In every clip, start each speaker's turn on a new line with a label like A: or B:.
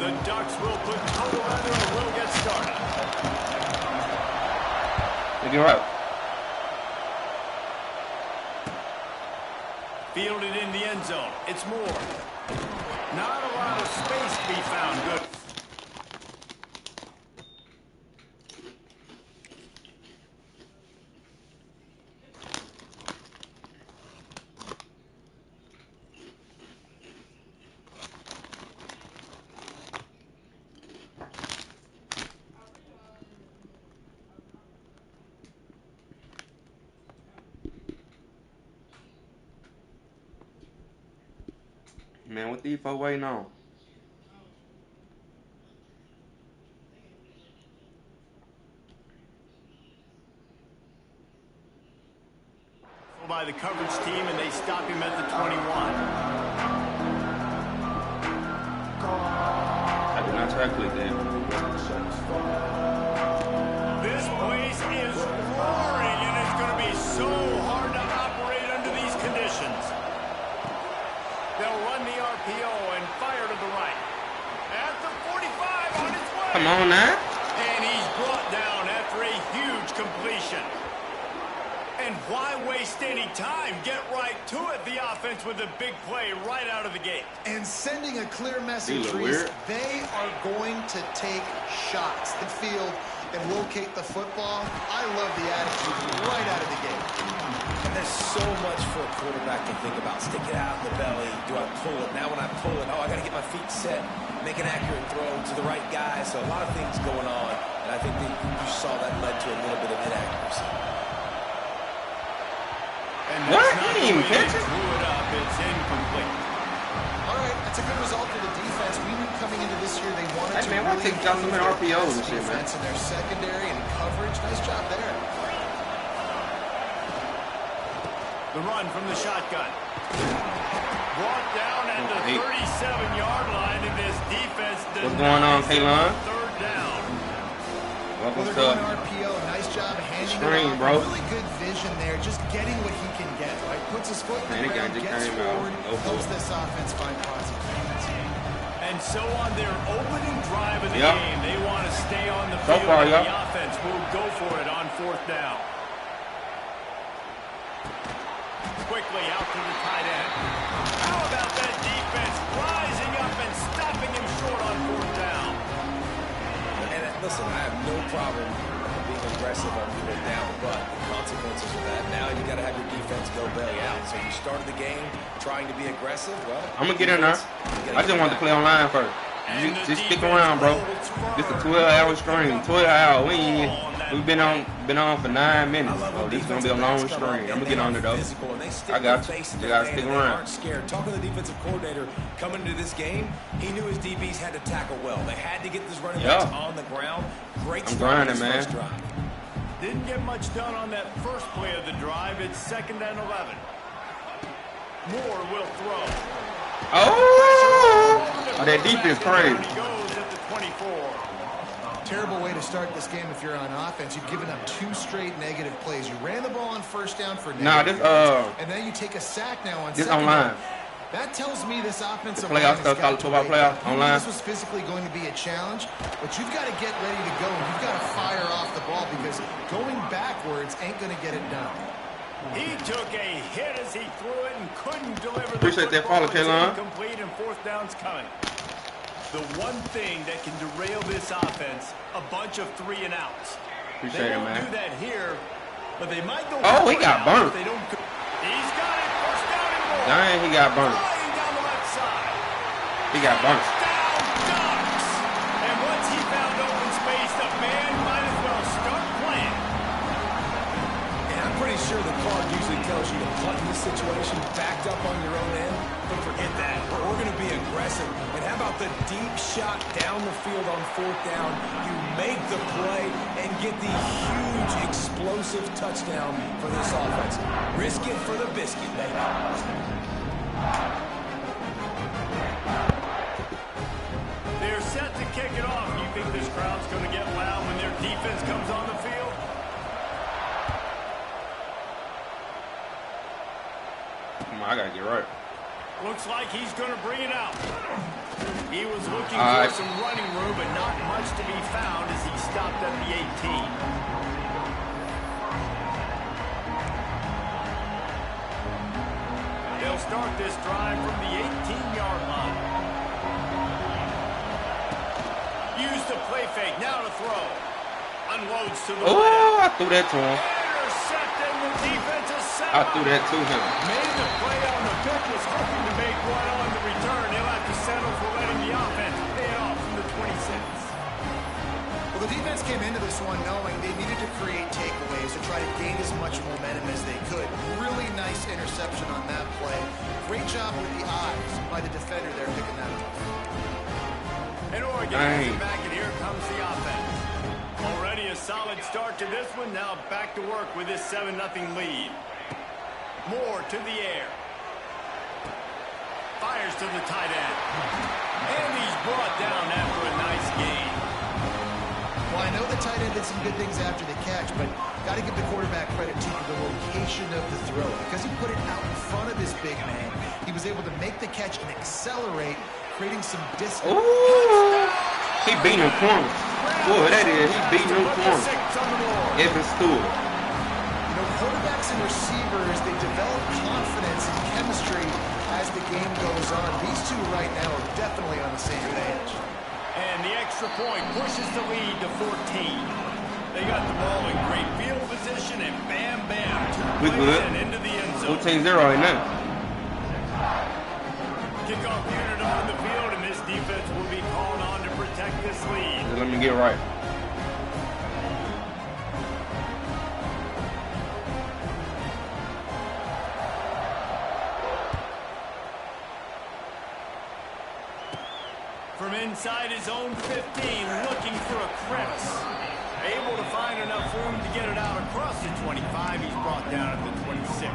A: The Ducks will put total under and will get started.
B: Take it right.
A: Fielded in the end zone. It's Moore. Not a lot of space to be found. Good.
B: Man, what these folks waiting on?
A: By the coverage team, and they stop him at the 21.
B: I did not try to click that.
A: This place is roaring, and it's going to be so hard to operate under these conditions. They'll run the RPO and fire to the right. At the 45 on its way.
B: Come on now.
A: And he's brought down after a huge completion. And why waste any time? Get right to it, the offense, with a big play right out of the gate.
C: And sending a clear message, Reese, they are going to take shots the field and locate the football. I love the attitude right out of the gate.
D: And there's so much for a quarterback to think about. Stick it out in the belly. Do I pull it? Now when I pull it, I got to get my feet set, make an accurate throw to the right guy. So a lot of things going on. And I think that you saw that led to a little bit of inaccuracy.
B: What? He didn't even catch it?
A: Blew it up. It's incomplete.
C: All right, that's a good result for the defense. We knew coming into this year they wanted to
B: man,
C: really
B: take down some RPOs and shit, man.
C: In their secondary and coverage. Nice job there.
A: The run from the shotgun. Brought down at the 37-yard line, and this defense does
B: What's going on, Kaylon?
A: Third down.
B: Welcome
C: to
B: to
C: RPO. Nice job handing
B: screen,
C: it off.
B: bro.
C: Really good vision there, just getting what he can get, right? Puts his foot in the ground, gets forward, helps this offense find positive points.
A: And so on their opening drive of the game, they want to stay on the field.
B: Far,
A: the offense will go for it on fourth down. Quickly out to the tight end. How about that defense rising up and stopping him short on fourth down?
D: And listen, I have no problem being aggressive on fourth down, but the consequences of that, now you got to have your defense go belly out. So you started the game trying to be aggressive. Well,
B: I'm going to get in there. I just want to play online first. Just stick around, bro. This is a 12-hour stream. 12 hours. We've been on for 9 minutes. So this is gonna be a long stream. I'm gonna get on it though. I got you. You gotta stick around.
D: Talking to the defensive coordinator coming into this game, he knew his DBs had to tackle well. They had to get this running backs on the ground. Great start on this first drive.
A: Didn't get much done on that first play of the drive. It's 2nd and 11. Moore will throw.
B: Oh, that defense crazy.
A: He goes at the 24.
C: Terrible way to start this game if you're on offense. You've given up 2 straight negative plays. You ran the ball on first down for negative and then you take a sack now on
B: this
C: second
B: online.
C: down. That tells me this offensive
B: playoff stuff, college football playoff online.
C: This was physically going to be a challenge, but you've got to get ready to go. You've got to fire off the ball because going backwards ain't going to get it done.
A: He took a hit as he threw it and couldn't deliver.
B: Appreciate that follow, Kaylon.
A: Incomplete and fourth down's coming. The one thing that can derail this offense, a bunch of 3 and outs.
B: Appreciate it, man.
A: They won't do that here, but they might go.
B: Oh, he got burnt.
A: They don't. He's got it. First down and more.
B: Dang, he got burnt.
A: Flying down the left side.
B: He got burnt.
A: Down Ducks. And once he found open space, the man might as well start playing.
D: And I'm pretty sure the card usually tells you to punt in this situation, backed up on your own end. But forget that. We're going to be aggressive. And how about the deep shot down the field on fourth down? You make the play and get the huge explosive touchdown for this offense. Risk it for the biscuit, baby.
A: They're set to kick it off. You think this crowd's going to get loud when their defense comes on the field?
B: Come on, I got to get right.
A: Looks like he's going to bring it out. He was looking for some running room, but not much to be found as he stopped at the 18. They'll start this drive from the 18-yard line. Use the play fake, now to throw. Unloads to the
B: oh, I threw that to him.
A: Intercepting the defensive side.
B: I threw that to him.
A: Made the play on the pick, was hoping to make one on the return. He'll have to settle for letting the offense pay it off from the 26.
C: Well, the defense came into this one knowing they needed to create takeaways to try to gain as much momentum as they could. Really nice interception on that play. Great job with the eyes by the defender there picking that up.
A: And Oregon has it back, and here comes the offense. Already a solid start to this one. Now back to work with this 7-0 lead. Moore to the air. Fires to the tight end. And he's brought down after a nice gain.
C: Well, I know the tight end did some good things after the catch, but got to give the quarterback credit too for the location of the throw. Because he put it out in front of his big man, he was able to make the catch and accelerate, creating some distance.
B: Ooh, he beat him corners. Boy, that is, he beat him corners. Evan Stewart.
C: You know, quarterbacks and receivers, they develop confidence and chemistry as the game goes on. These two right now are definitely on the same page.
A: And the extra point pushes the lead to 14. They got the ball in great field position, and bam, bam,
B: we good.
A: Into the end zone.
B: 14-0 right now.
A: Kickoff unit on the field, and this defense will be called on to protect this lead.
B: Let me get right.
A: From inside his own 15, looking for a crevice. Able to find enough room to get it out across the 25. He's brought down at the 26.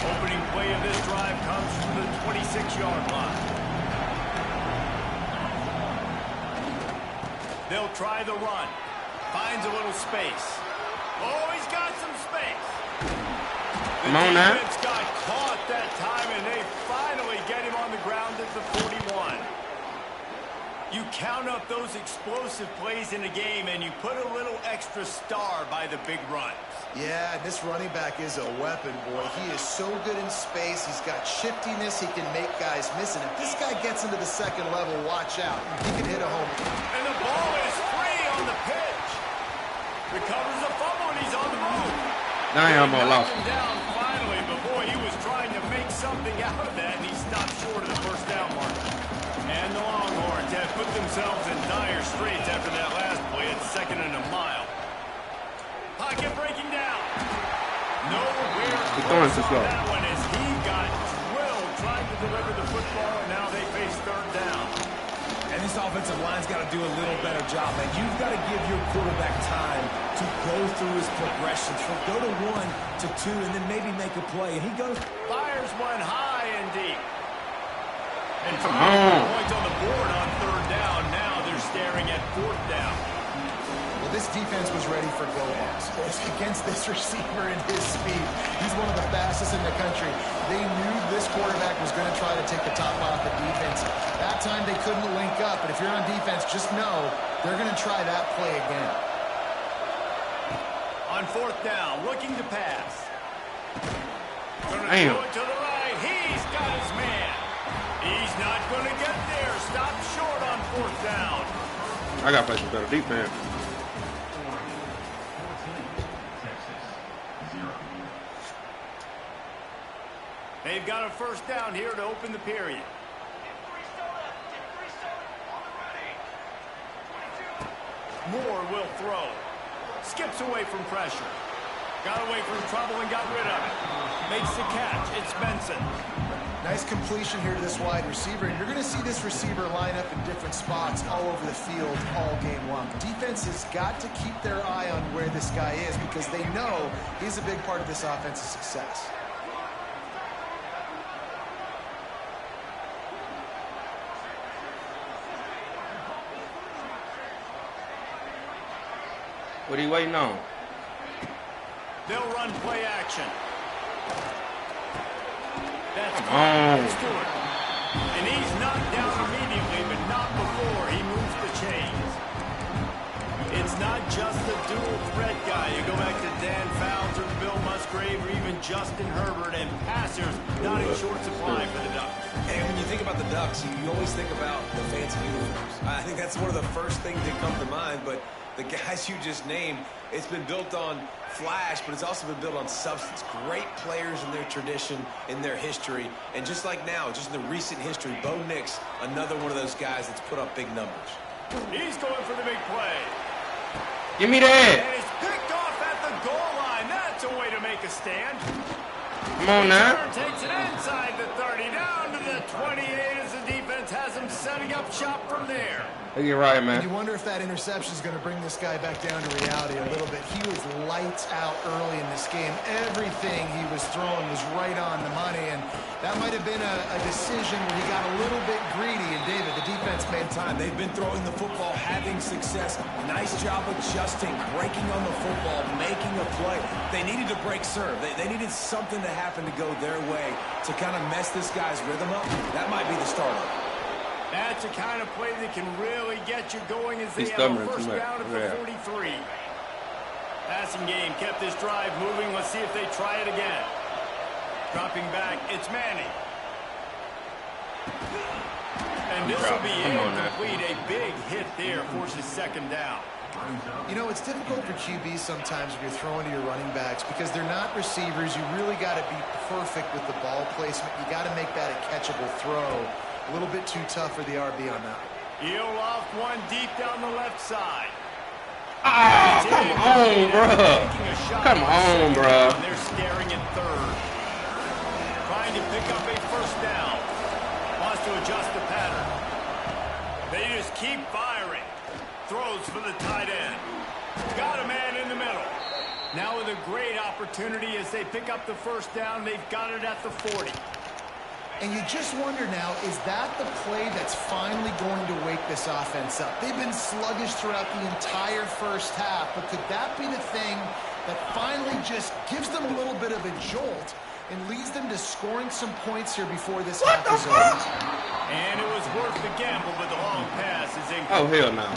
A: Opening play of this drive comes from the 26-yard line. They'll try the run. Finds a little space. Oh, he's got some space.
B: Come on now.
A: The defense got caught that time, and they finally get him on the ground at the 41. You count up those explosive plays in a game, and you put a little extra star by the big runs.
C: Yeah, this running back is a weapon, boy. He is so good in space. He's got shiftiness. He can make guys miss. And if this guy gets into the second level, watch out. He can hit a home run.
A: And the ball is free on the pitch. Recovers a fumble, and he's on the move.
B: Now I'm gonna lost him.
A: Down finally, but boy, he was trying to make something out of that, and he stopped short of the first down marker. And the Longhorns have put themselves in dire straits after that last play at 2nd and a mile. Pocket breaking down. Nowhere close on that one as he got drilled trying to deliver the football, and now they face 3rd down.
D: And this offensive line's got to do a little better job, man. You've got to give your quarterback time to go through his progressions from go to 1 to 2 and then maybe make a play. And he goes.
A: Fires one high and deep. And
B: come on.
A: Points on the board on 3rd down. Now they're staring at 4th down.
C: Well, this defense was ready for go-offs. Against this receiver and his speed, he's one of the fastest in the country. They knew this quarterback was going to try to take the top off the defense. That time they couldn't link up, but if you're on defense, just know they're going to try that play again.
A: On 4th down, looking to pass. Gonna
B: Damn.
A: throw it to the right. He's got his man. He's not going to get there. Stop short on 4th down.
B: I got to play some better defense.
A: They've got a 1st down here to open the period. Moore will throw. Skips away from pressure. Got away from trouble and got rid of it. Makes the catch. It's Benson.
C: Nice completion here to this wide receiver. And you're going to see this receiver line up in different spots all over the field all game long. Defense has got to keep their eye on where this guy is because they know he's a big part of this offense's success.
B: What are you waiting on?
A: They'll run play action. That's
B: Come on.
A: Stewart. And he's knocked down immediately, but not before he moves the chains. It's not just the dual threat guy. You go back to Dan Fouts or Bill Musgrave or even Justin Herbert, and passers not in short supply for the Ducks.
D: And when you think about the Ducks, you always think about the fancy uniforms. I think that's one of the first things that come to mind, but the guys you just named, it's been built on flash, but it's also been built on substance. Great players in their tradition, in their history, and just like now, just in the recent history, Bo Nix, another one of those guys that's put up big numbers.
A: He's going for the big play.
B: Give me that.
A: And he's picked off at the goal line. That's a way to make a stand.
B: Come on now.
A: Takes it inside the 30, down to the 28 as the defense has him setting up shop from there.
B: You're right, man.
C: You wonder if that interception is going to bring this guy back down to reality a little bit. He was lights out early in this game. Everything he was throwing was right on the money, and that might have been a decision where he got a little bit greedy. And David, the defense made time.
D: They've been throwing the football, having success. Nice job adjusting, breaking on the football, making a play. They needed to break serve. They needed something to happen to go their way to kind of mess this guy's rhythm up. That might be the start of it.
A: That's the kind of play that can really get you going as they have a first down at the 43. Passing game kept this drive moving. Let's see if they try it again. Dropping back, it's Manning. And this will be incomplete. A big hit there forces second down.
C: You know, it's difficult for QBs sometimes when you're throwing to your running backs because they're not receivers. You really got to be perfect with the ball placement. You got to make that a catchable throw. A little bit too tough for the RB on that.
A: He'll off one deep down the left side.
B: Oh, come on, bro. Come on, bro.
A: They're staring at third. Trying to pick up a first down. Wants to adjust the pattern. They just keep firing. Throws for the tight end. Got a man in the middle. Now with a great opportunity as they pick up the first down. They've got it at the 40.
C: And you just wonder now, is that the play that's finally going to wake this offense up? They've been sluggish throughout the entire first half, but could that be the thing that finally just gives them a little bit of a jolt and leads them to scoring some points here before this half is over?
A: And it was worth the gamble, but the long pass is incomplete.
B: Oh, hell no.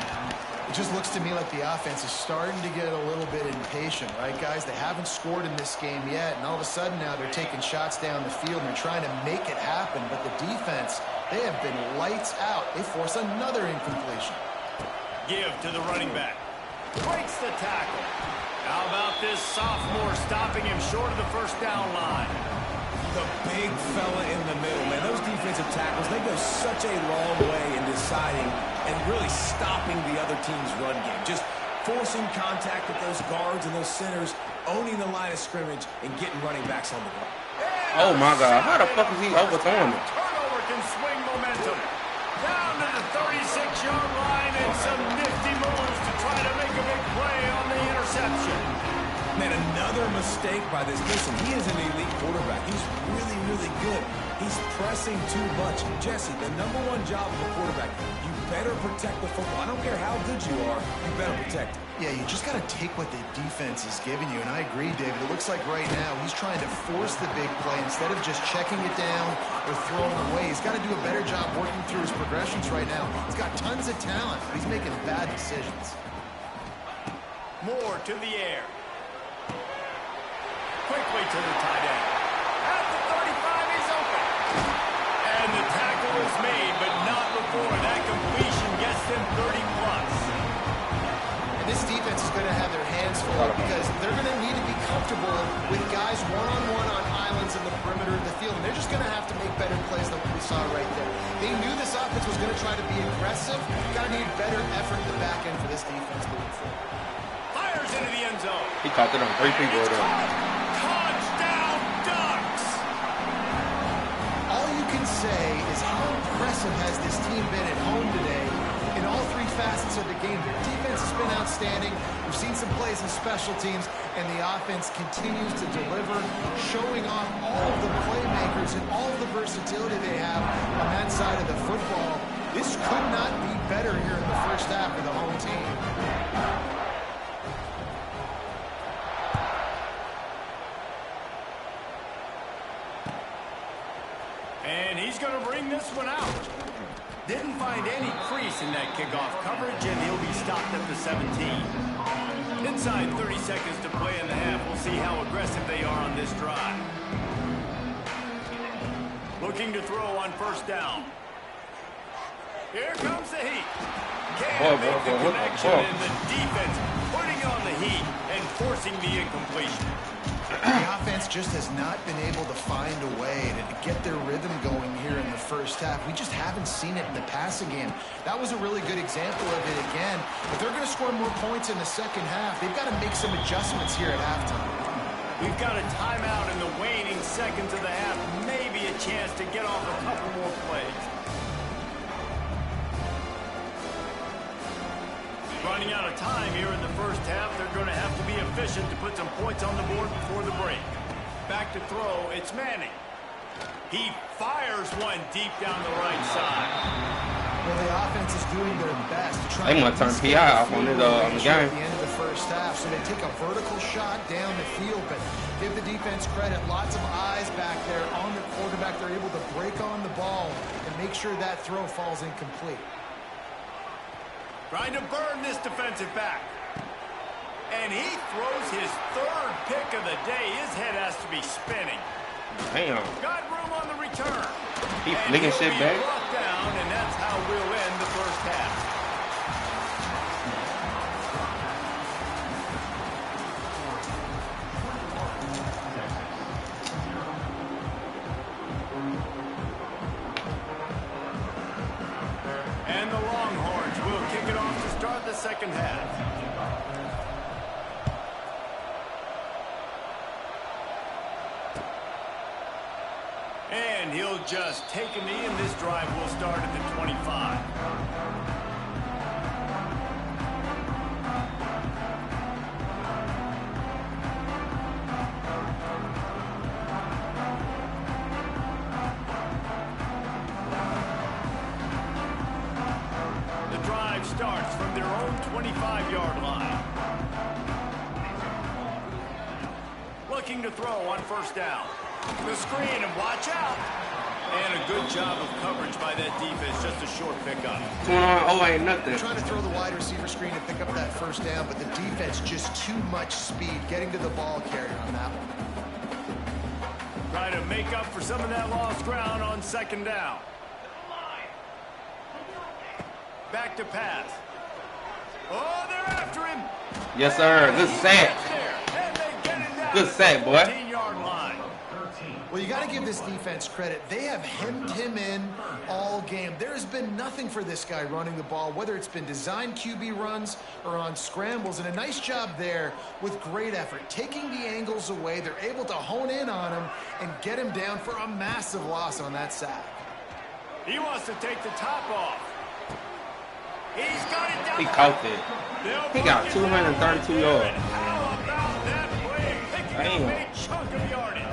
C: It just looks to me like the offense is starting to get a little bit impatient, right, guys? They haven't scored in this game yet, and all of a sudden now they're taking shots down the field and they're trying to make it happen. But the defense, they have been lights out. They force another incompletion.
A: Give to the running back. Breaks the tackle. How about this sophomore stopping him short of the first down line?
D: The big fella in the middle, man. Those defensive tackles, they go such a long way in deciding and really stopping the other team's run game. Just forcing contact with those guards and those centers, owning the line of scrimmage, and getting running backs on the ground.
B: Oh, my God. How the fuck is he overthrowing it?
A: Turnover can swing momentum. Down to the 36-yard line and some nifty moves to try to make a big play on the interception.
D: Man, another mistake by this. Listen, he is an elite quarterback. He's really, really good. He's pressing too much. Jesse, the #1 job of a quarterback, you better protect the football. I don't care how good you are, you better protect it.
C: Yeah, you just got to take what the defense is giving you, and I agree, David. It looks like right now he's trying to force the big play instead of just checking it down or throwing away. He's got to do a better job working through his progressions right now. He's got tons of talent, but he's making bad decisions.
A: More to the air. Quickly to the tight end. At the 35, he's open. And the tackle is made, but not before that completion gets them 30-plus.
C: And this defense is going to have their hands full because they're going to need to be comfortable with guys one-on-one on islands in the perimeter of the field. And they're just going to have to make better plays like we saw right there. They knew this offense was going to try to be aggressive. Got to need better effort in the back end for this defense moving forward.
A: Fires into the end zone.
B: He caught it on 3 people there.
A: Touchdown, Ducks!
C: All you can say is how impressive has this team been at home today in all 3 facets of the game. Their defense has been outstanding. We've seen some plays in special teams, and the offense continues to deliver, showing off all of the playmakers and all of the versatility they have on that side of the football. This could not be better here in the first half for the home team.
A: And he's going to bring this one out. Didn't find any crease in that kickoff coverage, and he'll be stopped at the 17. Inside 30 seconds to play in the half. We'll see how aggressive they are on this drive. Looking to throw on first down. Here comes the heat. Can't make the connection, and the defense putting on the heat and forcing the incompletion.
C: The offense just has not been able to find a way to get their rhythm going here in the first half. We just haven't seen it in the passing game. That was a really good example of it again. If they're going to score more points in the second half, they've got to make some adjustments here at halftime.
A: We've got a timeout in the waning seconds of the half. Maybe a chance to get off a couple more plays. Running out of time here in the first half. They're going to have to be efficient to put some points on the board before the break. Back to throw. It's Manning. He fires one deep down the right side.
C: Well, the offense is doing their best to try
B: to turn PI off on the game.
C: At the end of the first half, so they take a vertical shot down the field, but give the defense credit. Lots of eyes back there on the quarterback. They're able to break on the ball and make sure that throw falls incomplete.
A: Trying to burn this defensive back. And he throws his third pick of the day. His head has to be spinning.
B: Damn.
A: Got room on the return.
B: He's flicking shit back.
A: Brought down, and that's how we'll end the first half. And the Longhorns will kick it off to start the second half. And he'll just take a knee, and this drive will start at the 25. The drive starts from their own 25-yard line. Looking to throw on first down. The screen, and watch out. And a good job of coverage by that defense. Just a short pickup.
B: What's going on? Oh, ain't nothing.
C: Trying to throw the wide receiver screen and pick up that first down, but the defense just too much speed getting to the ball carrier on that one.
A: Trying to make up for some of that lost ground on second down. Back to pass. Oh, they're after him.
B: Yes, sir. Good sack. Good sack, boy.
A: 15-yard line.
C: Well, you got to give this defense credit. They have hemmed him in all game. There has been nothing for this guy running the ball, whether it's been designed QB runs or on scrambles, and a nice job there with great effort. Taking the angles away, they're able to hone in on him and get him down for a massive loss on that sack.
A: He wants to take the top off. He's got it down.
B: He caught it. He got 232 yards.
A: How about that play? Picking up a chunk of yardage.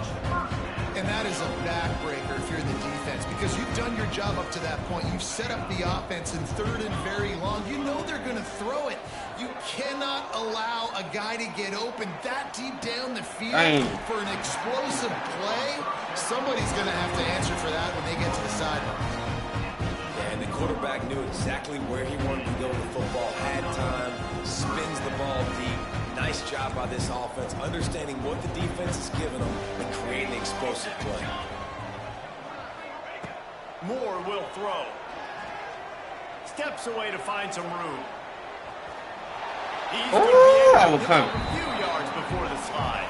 C: And that is a backbreaker if you're the defense, because you've done your job up to that point. You've set up the offense in third and very long. You know they're going to throw it. You cannot allow a guy to get open that deep down the field for an explosive play. Somebody's going to have to answer for that when they get to the sideline.
D: And the quarterback knew exactly where he wanted to go with the football, had time, spins the ball deep. Nice job by this offense, understanding what the defense is giving them and creating an explosive play.
A: Moore will throw. Steps away to find some room. He's going to be able to get a few yards before the slide.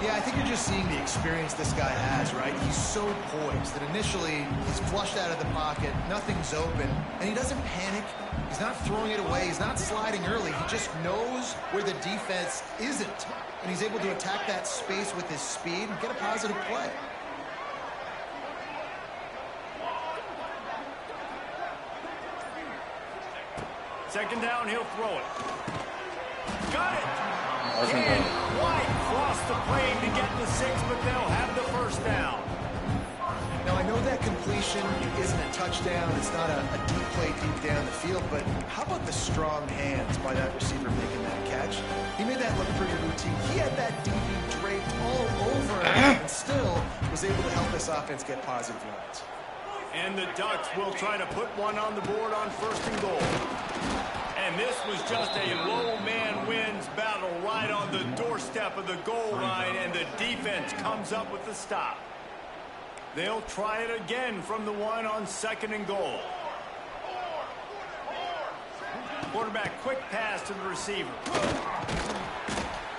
C: Yeah, I think you're just seeing the experience this guy has, right? He's so poised that initially he's flushed out of the pocket, nothing's open, and he doesn't panic. He's not throwing it away. He's not sliding early. He just knows where the defense isn't, and he's able to attack that space with his speed and get a positive play.
A: Second down, he'll throw it. Got it. And White crossed the plane to get the 6, but they'll have the first down.
C: Now, I know that completion isn't a touchdown. It's not a deep play deep down the field, but how about the strong hands by that receiver making that catch? He made that look pretty routine. He had that DB draped all over him and still was able to help this offense get positive yards.
A: And the Ducks will try to put one on the board on 1st and goal. And this was just a low man wins battle right on the doorstep of the goal line, and the defense comes up with the stop. They'll try it again from the one on 2nd and goal. Quarterback quick pass to the receiver.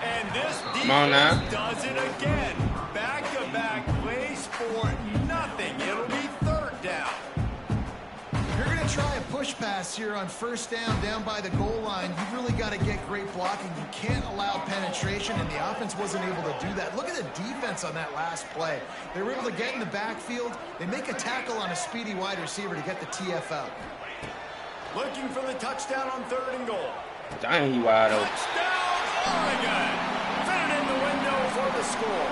A: And this defense does it again. Back-to-back plays for nothing. It'll be 3rd down.
C: You're going to try a push pass here on 1st down by the goal line. You've really got to get great blocking. You can't allow penetration, and the offense wasn't able to do that. Look at the defense on that last play. They were able to get in the backfield. They make a tackle on a speedy wide receiver to get the TF out.
A: Looking for the touchdown on 3rd and goal.
B: Dang, he wide open.
A: Touchdown, Oregon! Fit it in the window for the score.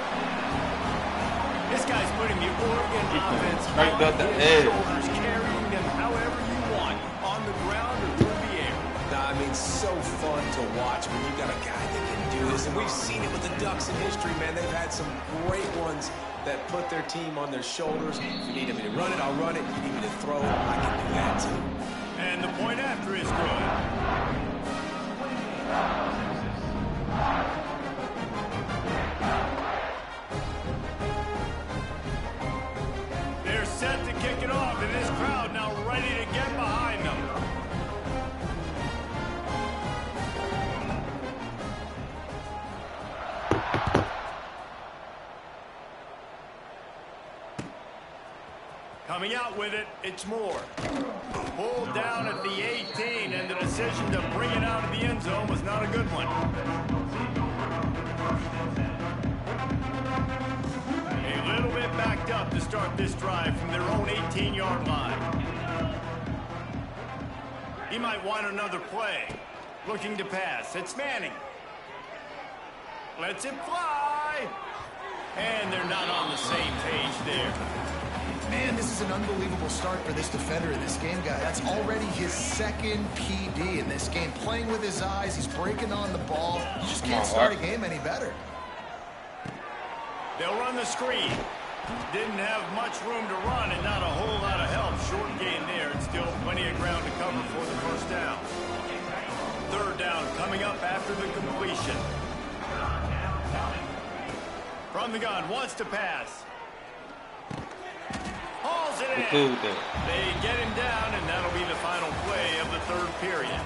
A: This guy's putting the Oregon offense
B: right up the edge,
A: shoulders, carrying them however you want, on the ground or through the air.
D: I mean, so fun to watch when you've got a guy that can do this. And we've seen it with the Ducks in history, man. They've had some great ones that put their team on their shoulders. If you need me to run it, I'll run it. If you need me to throw it, I can do that too.
A: And the point after is good. They're set to kick it off, and this crowd now ready to get behind them. Coming out with it, it's Moore. Pulled down at the 18, and the decision to bring it out of the end zone was not a good one. A little bit backed up to start this drive from their own 18-yard line. He might want another play. Looking to pass. It's Manning. Lets it fly. And they're not on the same page there.
C: Man, this is an unbelievable start for this defender in this game, guy. That's already his 2nd PD in this game. Playing with his eyes, he's breaking on the ball. You just can't start a game any better.
A: They'll run the screen. Didn't have much room to run and not a whole lot of help. Short gain there. It's still plenty of ground to cover for the 1st down. 3rd down coming up after the completion. From the gun, wants to pass. Hauls it in. They get him down, and that'll be the final play of the 3rd period.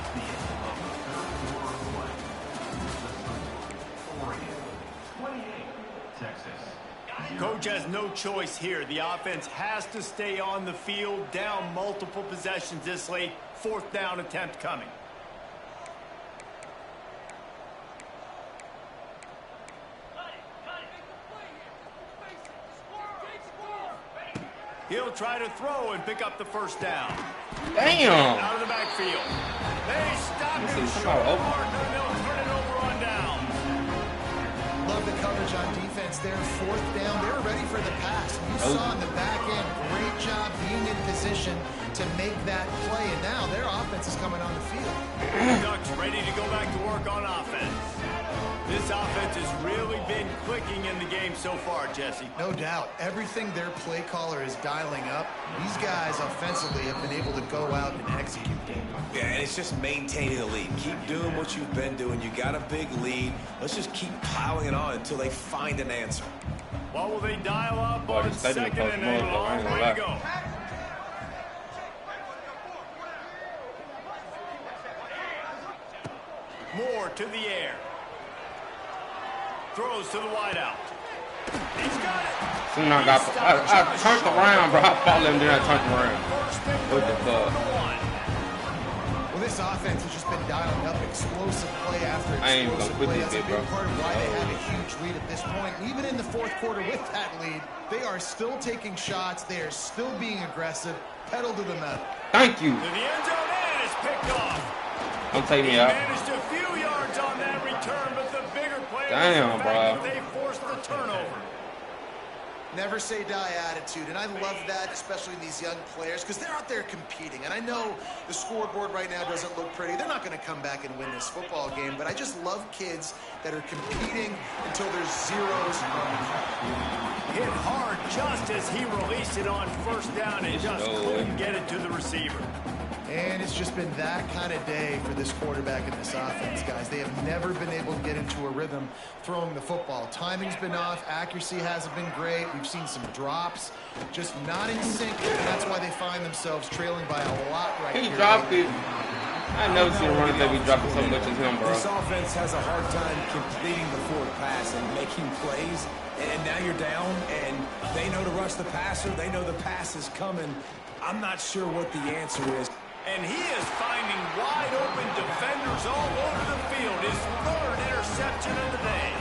A: Coach has no choice here. The offense has to stay on the field, down multiple possessions this late. 4th down attempt coming. He'll try to throw and pick up the 1st down.
B: Damn!
A: Out of the backfield. They stop him short, and they'll turn it over on down.
C: Love the coverage on defense there. 4th down. They were ready for the pass. You saw in the back end, great job being in position to make that play. And now their offense is coming on the field.
A: The Ducks ready to go back to work on offense. This offense has really been clicking in the game so far, Jesse.
C: No doubt. Everything their play caller is dialing up, these guys offensively have been able to go out and execute.
D: Yeah, and it's just maintaining the lead. Keep doing what you've been doing. You got a big lead. Let's just keep piling it on until they find an answer.
A: What will they dial up on 2nd and a long way to go? Moore to the air. Throws to the wideout. He's got it.
B: Soon I turned around, bro. I followed him, then I turned around. What the fuck?
C: Well, this offense has just been dialing up explosive play after explosive play. That's a big part of why they have a huge lead at this point. Even in the 4th quarter with that lead, they are still taking shots. They are still being aggressive. Pedal to the metal.
B: Thank you.
A: To the end zone, and it's picked off.
B: Don't take me out.
A: He managed a few yards on that return, but the bigger player
B: damn, bro.
A: they forced the turnover.
C: Never say die attitude, and I love that, especially in these young players, because they're out there competing. And I know the scoreboard right now doesn't look pretty. They're not going to come back and win this football game, but I just love kids that are competing until there's zeros on the clock.
A: Hit hard just as he released it on first down and just couldn't get it to the receiver.
C: And it's just been that kind of day for this quarterback and this offense, guys. They have never been able to get into a rhythm throwing the football. Timing's been off. Accuracy hasn't been great. We've seen some drops. Just not in sync, and that's why they find themselves trailing by a lot right here.
B: He dropped it. I never seen a running back be dropping so much as him, bro.
D: This offense has a hard time completing the forward pass and making plays. And now you're down, and they know to rush the passer. They know the pass is coming. I'm not sure what the answer is.
A: And he is finding wide-open defenders all over the field. His third interception of the day.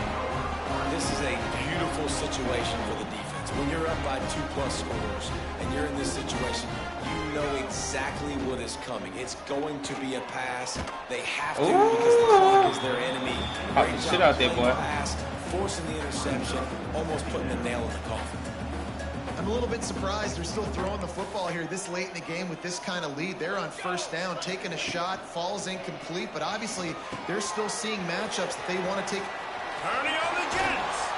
D: This is a beautiful situation for the defense. When you're up by 2+ scores and you're in this situation, you know exactly what is coming. It's going to be a pass. They have to because the clock is their enemy.
B: Great shit out there, boy.
D: Pass, forcing the interception, almost putting the nail in the coffin.
C: I'm a little bit surprised they're still throwing the football here this late in the game with this kind of lead. They're on first down, taking a shot, falls incomplete, but obviously they're still seeing matchups that they want to take.
A: Turning on the Jets.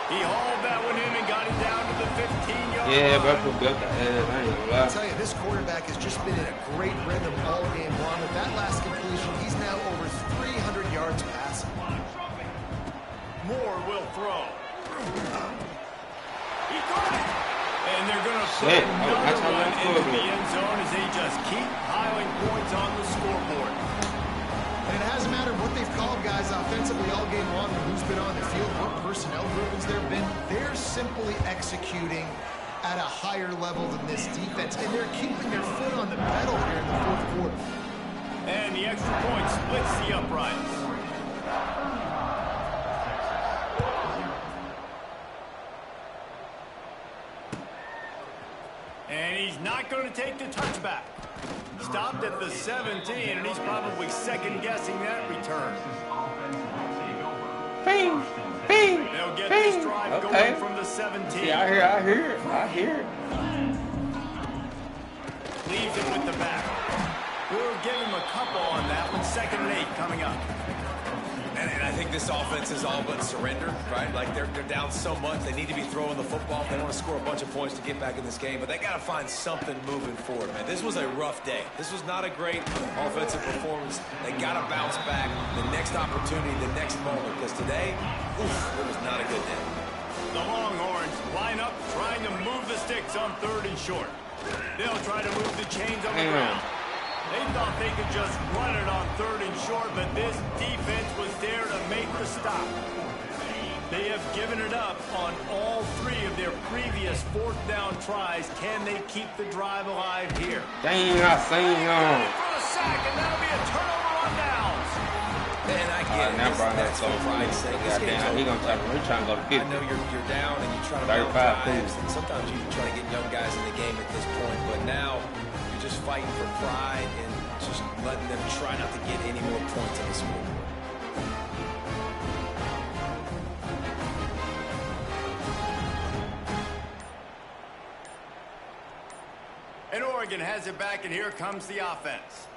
A: He hauled that one in and got it down to the 15-yard line.
B: Yeah, but built the head. I ain't gonna lie.
C: I'll tell you, this quarterback has just been in a great rhythm all game long. With that last completion, he's now over 300 yards passing.
A: Moore will throw. He got it. And they're going to put another one into the end zone as they just keep piling points on the scoreboard.
C: And it hasn't mattered what they've called, guys, offensively all game long, or who's been on the field, what personnel groupings there have been. They're simply executing at a higher level than this defense, and they're keeping their foot on the pedal here in the fourth quarter.
A: And the extra point splits the uprights. And he's not going to take the touchback. Stopped at the 17, and he's probably second-guessing that return.
B: Bing, bing,
A: They'll get
B: bing.
A: this drive going from the 17.
B: Yeah, I hear it.
A: Leaves it with the back. We'll give him a couple on that one. 2nd and 8 coming up.
D: And I think this offense is all but surrendered, right? Like they're down so much, they need to be throwing the football. They want to score a bunch of points to get back in this game, but they got to find something moving forward, man. This was a rough day. This was not a great offensive performance. They got to bounce back the next opportunity, the next moment, because today, it was not a good day.
A: The Longhorns line up trying to move the sticks on 3rd and short. They'll try to move the chains on the ground. They thought they could just run it on 3rd and short, but this defense was there to make the stop. They have given it up on all 3 of their previous 4th down tries. Can they keep the drive alive here?
B: Dang, I seen him.
A: For the sack, and that'll be a turnover on downs.
D: And I get it.
B: Now Brian has so
D: right.
B: He gonna try to go to 50.
D: I know you're down and you try to
B: 35
D: drives, and sometimes you try to get young guys in the game at this point, but now you're just fighting for pride and just letting them try not to get any more points on the scoreboard.
A: And Oregon has it back, and here comes the offense.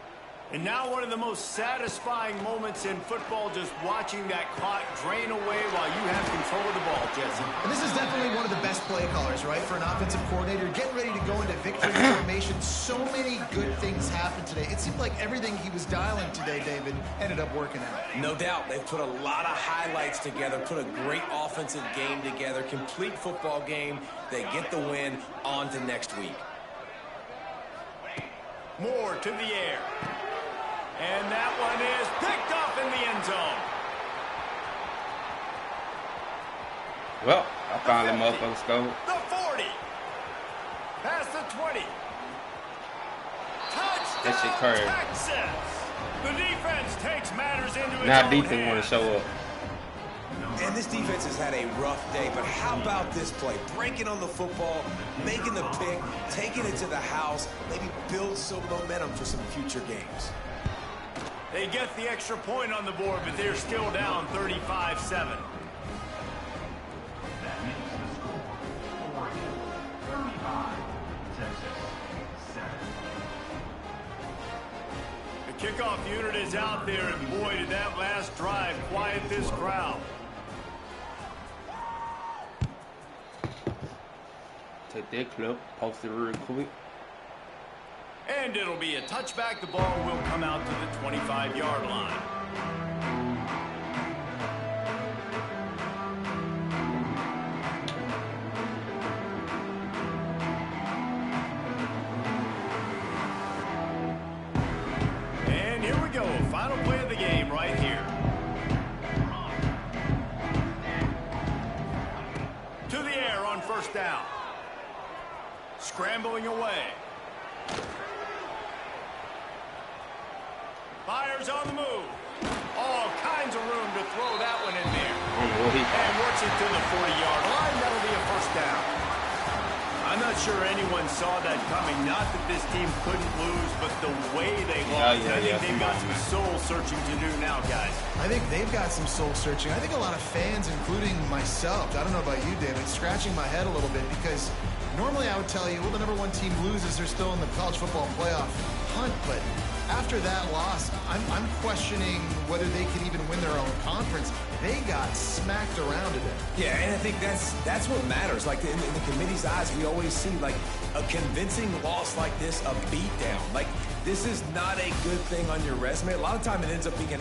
A: And now one of the most satisfying moments in football, just watching that clock drain away while you have control of the ball, Jesse.
C: And this is definitely one of the best play callers, right, for an offensive coordinator. Getting ready to go into victory formation. So many good things happened today. It seemed like everything he was dialing today, David, ended up working out.
D: No doubt. They've put a lot of highlights together, put a great offensive game together, complete football game. They get the win. On to next week.
A: Moore to the air. And that one is picked up in the end zone.
B: Well, I finally motherfucker scored.
A: The 40. Past the 20. Touchdown,
B: That shit curved.
A: Texas. The defense takes matters into its
B: Now
A: own
B: defense want to show up.
D: And this defense has had a rough day, but how about this play? Breaking on the football, making the pick, taking it to the house, maybe build some momentum for some future games.
A: They get the extra point on the board, but they're still down 35-7. The kickoff unit is out there, and boy, did that last drive quiet this crowd.
B: Take that clip, post it real quick.
A: And it'll be a touchback. The ball will come out to the 25-yard line. And here we go. Final play of the game right here. To the air on first down. Scrambling away. Fires on the move. All kinds of room to throw that one in there. And works it to the 40-yard line. That'll be a first down. I'm not sure anyone saw that coming. Not that this team couldn't lose, but the way they lost. I think they've got some soul-searching to do now, guys.
C: I think they've got some soul-searching. I think a lot of fans, including myself, I don't know about you, David, scratching my head a little bit because normally I would tell you, well, the #1 team loses. They're still in the college football playoff hunt, but after that loss, I'm questioning whether they could even win their own conference. They got smacked around today.
D: Yeah, and I think that's what matters. Like in the committee's eyes, we always see like a convincing loss like this, a beatdown. Like this is not a good thing on your resume. A lot of time it ends up being